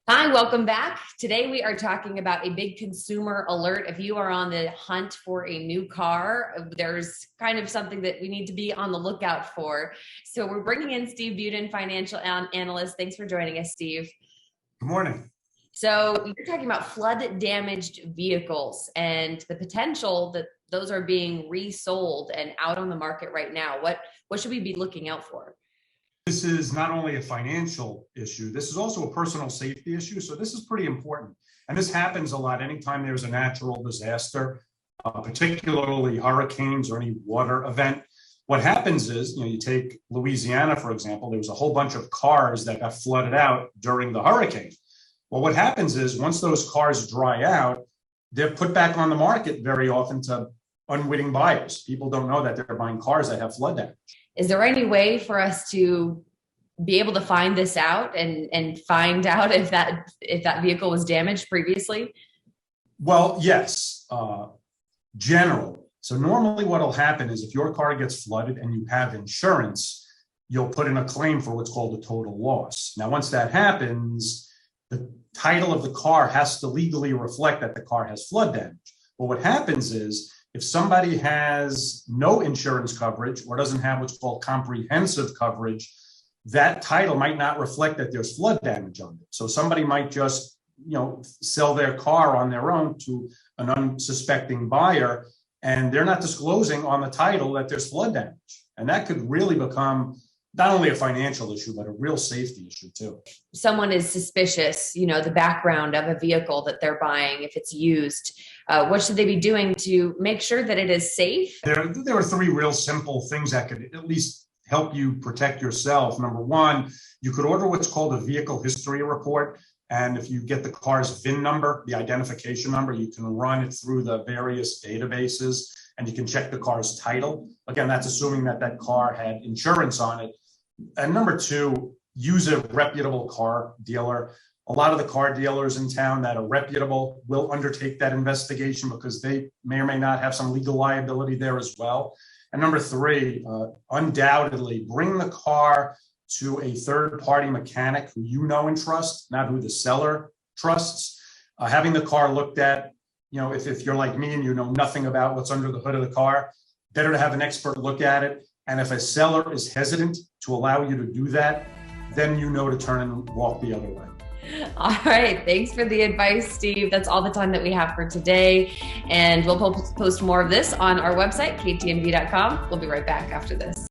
Hi, welcome back. Today we are talking about a big consumer alert. If you are on the hunt for a new car, there's kind of something that we need to be on the lookout for. So we're bringing in Steve Budin, financial analyst. Thanks for joining us, Steve. Good morning. So you're talking about flood damaged vehicles and the potential that those are being resold and out on the market right now. What should we be looking out for? This is not only a financial issue, this is also a personal safety issue. So this is pretty important. And this happens a lot anytime there's a natural disaster, particularly hurricanes or any water event. What happens is, you take Louisiana, for example, there was a whole bunch of cars that got flooded out during the hurricane. Well, what happens is once those cars dry out, they're put back on the market very often to unwitting buyers. People don't know that they're buying cars that have flood damage. Is there any way for us to be able to find this out and find out if that vehicle was damaged previously? Well, yes, generally. So normally what will happen is if your car gets flooded and you have insurance, you'll put in a claim for what's called a total loss. Now, once that happens, the title of the car has to legally reflect that the car has flood damage. But what happens is if somebody has no insurance coverage or doesn't have what's called comprehensive coverage, that title might not reflect that there's flood damage on it. So somebody might just, sell their car on their own to an unsuspecting buyer, and they're not disclosing on the title that there's flood damage. And that could really become not only a financial issue, but a real safety issue too. Someone is suspicious, the background of a vehicle that they're buying, if it's used, what should they be doing to make sure that it is safe? There are three real simple things that could at least help you protect yourself. Number one, you could order what's called a vehicle history report. And if you get the car's VIN number, the identification number, you can run it through the various databases and you can check the car's title. Again, that's assuming that that car had insurance on it. And number two, use a reputable car dealer. A lot of the car dealers in town that are reputable will undertake that investigation because they may or may not have some legal liability there as well. And number three, undoubtedly bring the car to a third-party mechanic who you know and trust, not who the seller trusts. Having the car looked at, if you're like me and you know nothing about what's under the hood of the car, better to have an expert look at it. And if a seller is hesitant to allow you to do that, then you know to turn and walk the other way. All right. Thanks for the advice, Steve. That's all the time that we have for today. And we'll post more of this on our website, KTNV.com. We'll be right back after this.